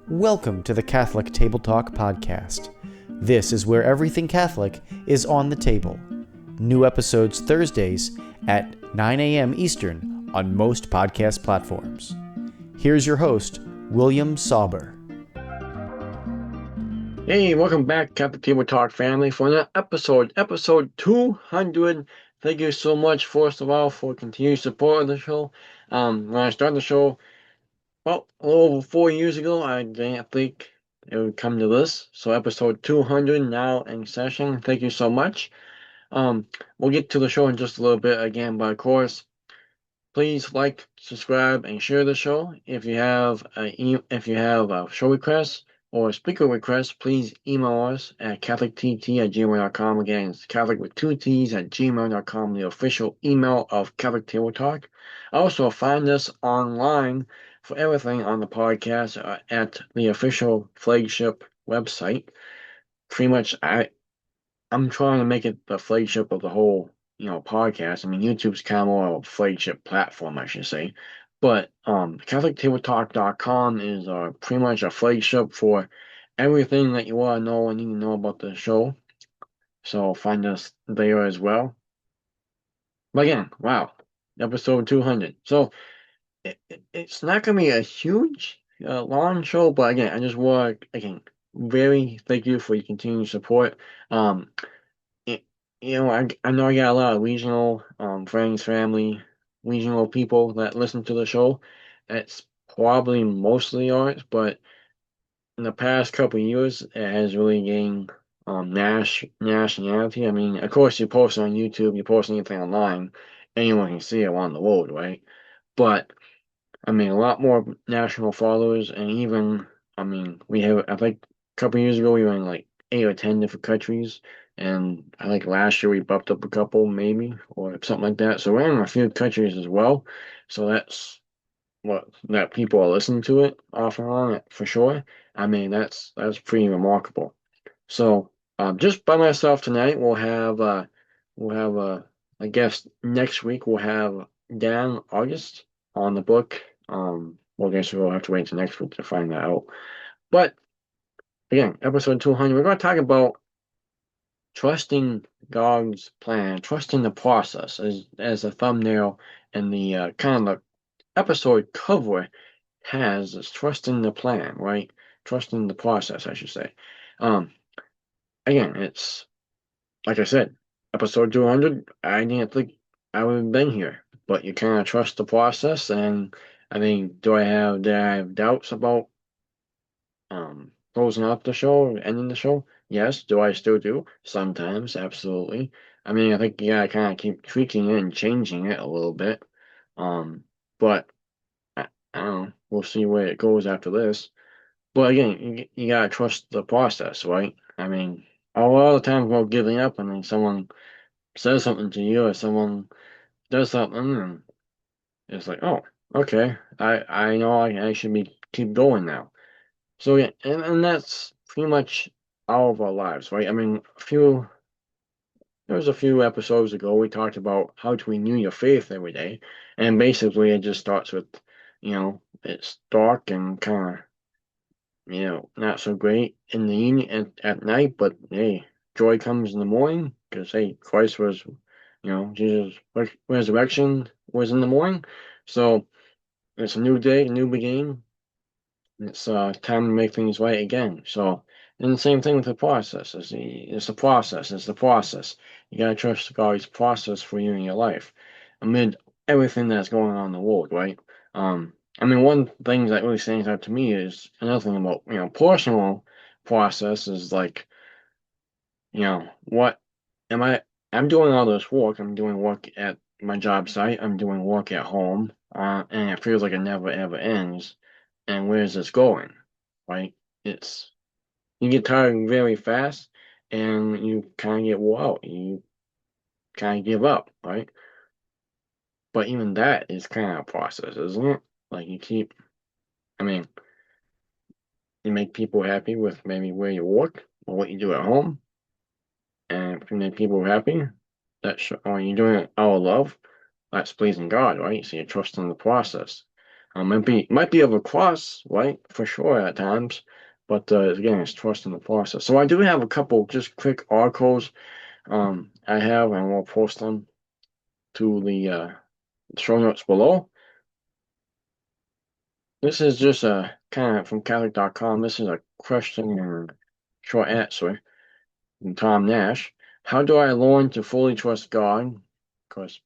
Welcome to the Catholic Table Talk podcast. This is where everything Catholic is on the table. New episodes Thursdays at 9 a.m. Eastern on most podcast platforms. Here's your host, William Sauber. Hey, welcome back, Catholic Table Talk family, for another episode 200. Thank you so much, first of all, for continued support of the show. When I started the show, well, a little over 4 years ago, I didn't think it would come to this. So episode 200 now in session. Thank you so much. We'll get to the show in just a little bit again, but of course, please like, subscribe, and share the show. If you have a show request or a speaker request, please email us at catholictt@gmail.com. Again, it's Catholic with 2 T's at gmail.com, the official email of Catholic Table Talk. Also, find us online for everything on the podcast at the official flagship website. Pretty much, I'm trying to make it the flagship of the whole, podcast. I mean, YouTube's kind of more of a flagship platform, I should say. But CatholicTableTalk.com is pretty much a flagship for everything that you want to know and need to know about the show. So find us there as well. But again, wow, episode 200. So it's not going to be a huge, long show, but again, I just want to, again, very thank you for your continued support. Um, I know I got a lot of regional friends, family, regional people that listen to the show. It's probably mostly arts, but in the past couple of years, it has really gained nationality. I mean, of course, you post on YouTube, you post anything online, anyone can see it on the world, right? But I mean, a lot more national followers, and even, I mean, we have, I think a couple years ago, we were in like 8 or 10 different countries, and I think last year we bumped up a couple, maybe, or something like that. So we're in a few countries as well. So that's what that people are listening to it off and on for sure. I mean, that's pretty remarkable. So, just by myself tonight, we'll have I guess next week we'll have Dan August on the book. Well, I guess we'll have to wait until next week to find that out. But again, episode 200, we're going to talk about trusting God's plan, trusting the process, as a thumbnail and the kind of the episode cover has, is trusting the plan, right? Trusting the process, I should say. Um, Again, it's like I said, episode 200, I didn't think I would have been here, but you kind of trust the process. And I mean, did I have doubts about closing out the show, ending the show? Yes. Do I still do? Sometimes, absolutely. I mean, I think you gotta kind of keep tweaking it and changing it a little bit. But I don't know. We'll see where it goes after this. But again, you gotta trust the process, right? I mean, a lot of times about giving up, and then someone says something to you, or someone does something, and it's like, oh, okay, I know I should be keep going now. So yeah, and that's pretty much all of our lives, right? I mean, there was a few episodes ago we talked about how to renew your faith every day, and basically it just starts with, it's dark and kind of, not so great in the evening at night, but hey, joy comes in the morning because hey, Christ was, Jesus' resurrection was in the morning. So it's a new day, a new beginning. It's time to make things right again. So, and the same thing with the process. It's the process. It's the process. You gotta trust God's process for you in your life, amid everything that's going on in the world, right? I mean, one thing that really stands out to me is another thing about personal process is like, what am I? I'm doing all this work. I'm doing work at my job site. I'm doing work at home, and it feels like it never ever ends. And where's this going? Right? It's you get tired very fast, and you kind of get wore out. You kind of give up, right? But even that is kind of a process, isn't it? Like I mean, you make people happy with maybe where you work or what you do at home, and if you make people happy, or you're doing it out of love, that's pleasing God, right? So you're trusting the process. Might be of a cross, right? For sure at times, but again, it's trust in the process. So I do have a couple just quick articles I have, and we'll post them to the show notes below. This is just a kind of from Catholic.com. This is a question and short answer from Tom Nash. How do I learn to fully trust God? Because,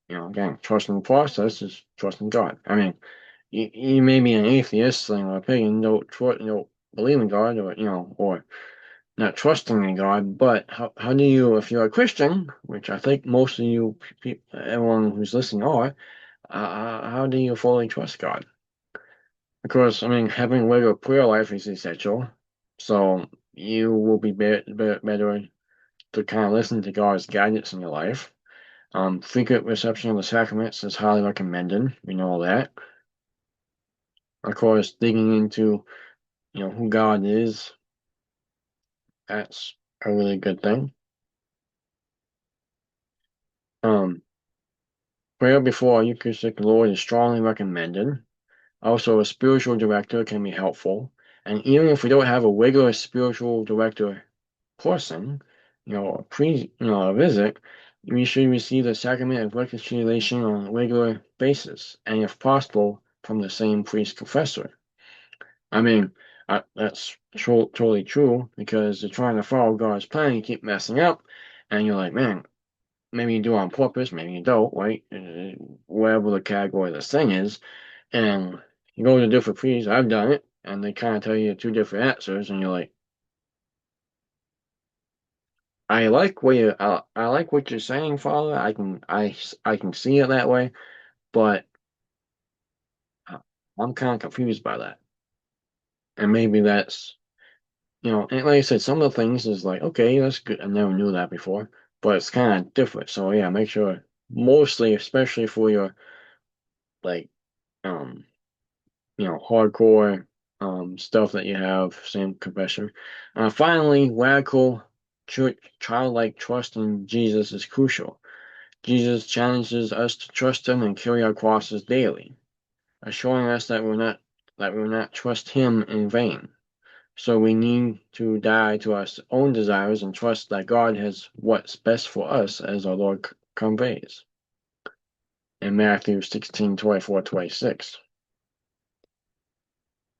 again, trusting the process is trusting God. I mean, you may be an atheist in my opinion, don't believe in God, or or not trusting in God. But how do you, if you're a Christian, which I think most of you, everyone who's listening are, how do you fully trust God? Because I mean, having a regular prayer life is essential, so you will be better to kind of listen to God's guidance in your life. Frequent reception of the sacraments is highly recommended. We know that. Of course, digging into who God is, that's a really good thing. Um, Prayer before a Eucharistic Lord is strongly recommended. Also, a spiritual director can be helpful. And even if we don't have a regular spiritual director person, a visit, we should receive the sacrament of reconciliation on a regular basis, and if possible, from the same priest confessor. I mean, that's totally true because you're trying to follow God's plan, you keep messing up, and you're like, man, maybe you do it on purpose, maybe you don't, right? Whatever the category of this thing is, and you go to different priests. I've done it, and they kind of tell you two different answers, and you're like, I like what you're saying, Father. I can see it that way, but uh, I'm kind of confused by that. And maybe that's and like I said, some of the things is like, okay, that's good. I never knew that before, but it's kind of different. So yeah, make sure, mostly, especially for your like, um, hardcore stuff that you have, same confession. Finally, radical childlike trust in Jesus is crucial. Jesus challenges us to trust him and carry our crosses daily, assuring us that we will not trust him in vain. So we need to die to our own desires and trust that God has what's best for us, as our Lord conveys in Matthew 16:24-26.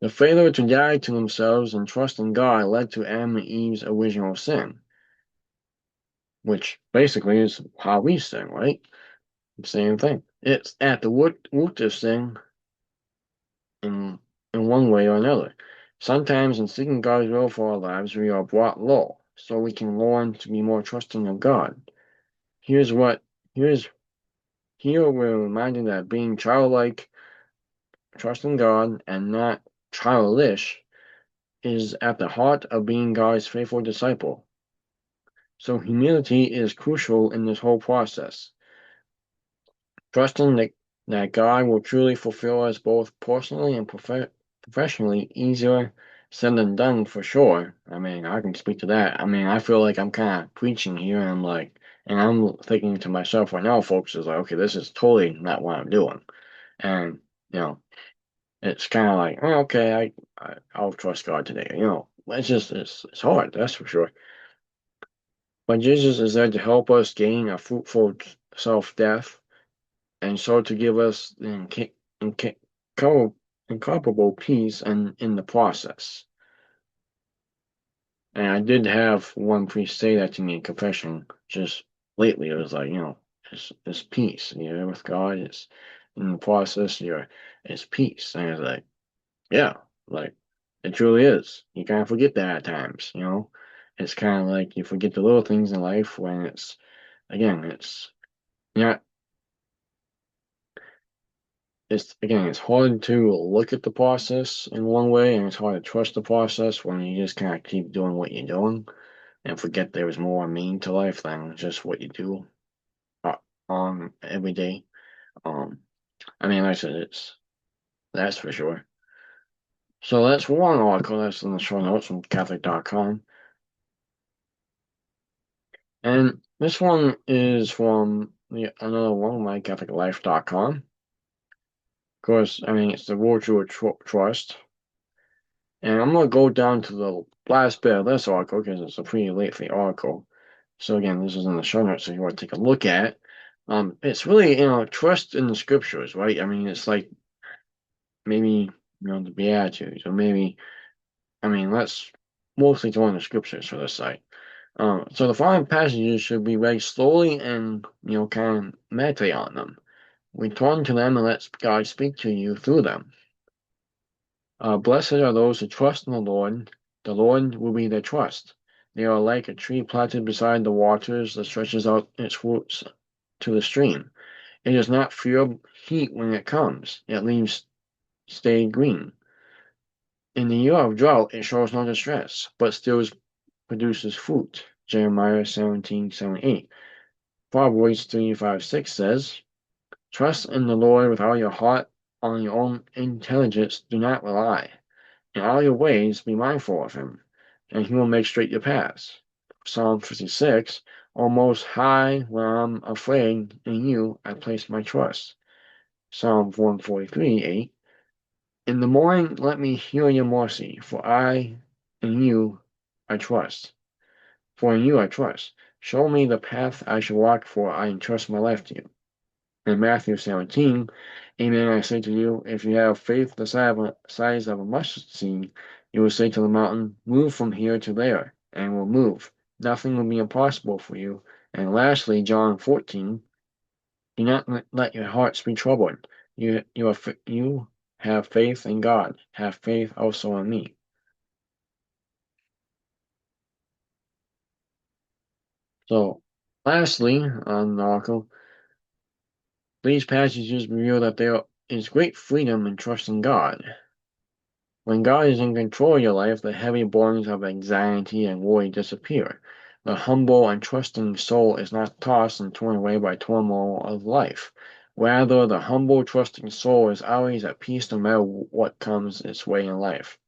The failure to die to themselves and trust in God led to Adam and Eve's original sin, which basically is how we sin, right? Same thing. It's at the root of sin in one way or another. Sometimes in seeking God's will for our lives, we are brought low, so we can learn to be more trusting of God. Here's what here's here we're reminded that being childlike, trusting God, and not childish is at the heart of being God's faithful disciple. So humility is crucial in this whole process. Trusting that God will truly fulfill us both personally and professionally, easier said than done for sure. I mean, I can speak to that. I mean, I feel like I'm kind of preaching here, and I'm thinking to myself right now, folks, is like, okay, this is totally not what I'm doing. And, you know, it's kind of like, oh, okay, I'll trust God today. It's hard, that's for sure. But Jesus is there to help us gain a fruitful self-death, and so to give us the incomparable peace and in the process. And I did have one priest say that to me in confession just lately. It was like, it's peace. You're with God. It's in the process. It's peace. And I was like, yeah, like it truly is. You kind of forget that at times. It's kind of like you forget the little things in life when it's not it's hard to look at the process in one way, and it's hard to trust the process when you just kind of keep doing what you're doing and forget there was more meaning to life than just what you do uh, on every day. Um, I mean, like I said, that's for sure. So that's one article that's in the show notes from Catholic.com. And this one is from another one, mycatholiclife.com. course, I mean, it's the virtue of trust. And I'm going to go down to the last bit of this article because it's a pretty lengthy article. So again, this is in the show notes, so you want to take a look at it. It's really, trust in the scriptures, right? I mean, it's like maybe, the Beatitudes, or maybe, I mean, let's mostly go on the scriptures for this site. So the following passages should be read slowly and, kind of meditate on them. Return to them and let God speak to you through them. Blessed are those who trust in the Lord. The Lord will be their trust. They are like a tree planted beside the waters that stretches out its roots to the stream. It does not fear heat when it comes. It leaves stay green. In the year of drought, it shows no distress, but still produces fruit. Jeremiah 17:7-8. Proverbs 3:5-6 says, trust in the Lord with all your heart, on your own intelligence do not rely. In all your ways be mindful of him, and he will make straight your paths. Psalm 56, O Most High, when I'm afraid, in you I place my trust. Psalm 143:8, in the morning let me hear your mercy, for in you I trust. For in you I trust. Show me the path I should walk, for I entrust my life to you. In Matthew 17, amen, I say to you, if you have faith the size of a mustard seed, you will say to the mountain, move from here to there, and will move. Nothing will be impossible for you. And lastly, John 14, do not let your hearts be troubled. You have faith in God. Have faith also in me. So, lastly, on the article, these passages reveal that there is great freedom in trusting God. When God is in control of your life, the heavy burdens of anxiety and worry disappear. The humble and trusting soul is not tossed and torn away by turmoil of life. Rather, the humble, trusting soul is always at peace no matter what comes its way in life.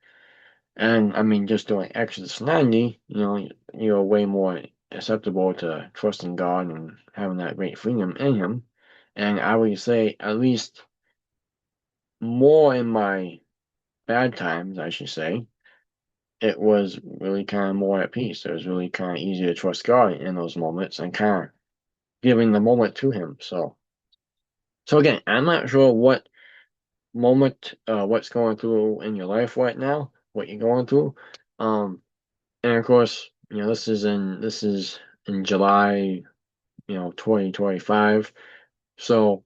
And I mean, just doing Exodus 90, you're way more acceptable to trusting God and having that great freedom in Him. And I would say, at least more in my bad times, I should say, it was really kind of more at peace. It was really kind of easy to trust God in those moments and kind of giving the moment to Him. So again, I'm not sure what moment, what's going through in your life right now, what you're going through. And of course, this is in July, 2025. So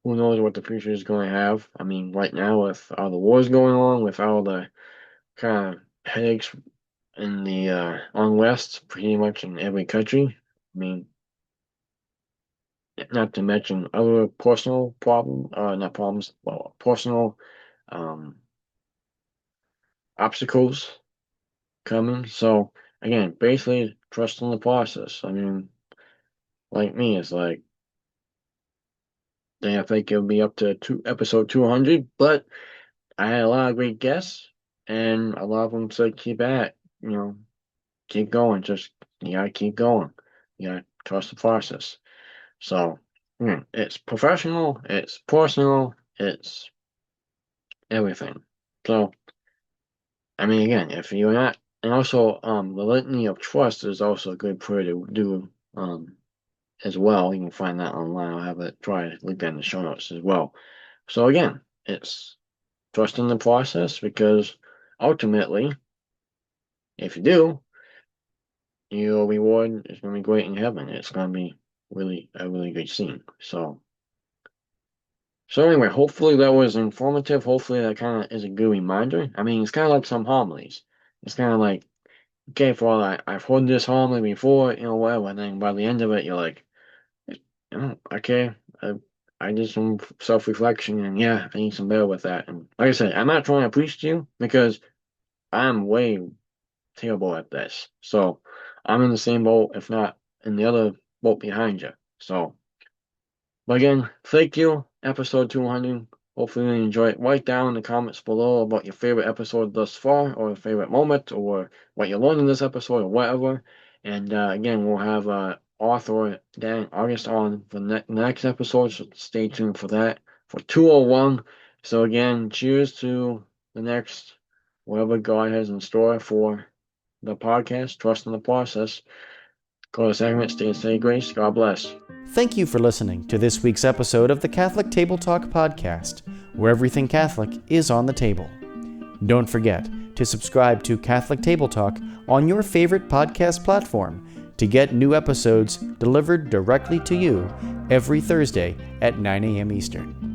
who knows what the future is going to have? I mean, right now with all the wars going on, with all the kind of headaches in the unrest pretty much in every country. I mean, not to mention other personal not problems, well, personal um, obstacles coming. So again, basically trust in the process. I mean, like me, it's like they think it'll be up to episode 200, but I had a lot of great guests, and a lot of them said keep at it, keep going, just you gotta keep going, you gotta trust the process. So, it's professional, it's personal, it's everything. So, I mean, again, if you're not, and also, the litany of trust is also a good prayer to do, as well. You can find that online. I'll have it try to link that in the show notes as well. So again, it's trust in the process because ultimately, if you do, your reward is going to be great in heaven. It's going to be really a really good scene. So anyway, hopefully that was informative. Hopefully that kind of is a good reminder. I mean, it's kind of like some homilies. It's kind of like, okay, for all I've heard this homily before, whatever. And then by the end of it, you're like, okay, I did some self-reflection, and yeah, I need some better with that. And like I said, I'm not trying to preach to you because I'm way terrible at this. So I'm in the same boat, if not in the other boat behind you. So. But again, thank you, episode 200. Hopefully you enjoy it. Write down in the comments below about your favorite episode thus far, or your favorite moment, or what you learned in this episode, or whatever. And again, we'll have author Dan August on for the next episode, so stay tuned for that. For 201, So again, cheers to the next whatever God has in store for the podcast. Trust in the process. Go to sacrament, stay in steady grace. God bless. Thank you for listening to this week's episode of the Catholic Table Talk podcast, where everything Catholic is on the table. Don't forget to subscribe to Catholic Table Talk on your favorite podcast platform to get new episodes delivered directly to you every Thursday at 9 a.m. Eastern.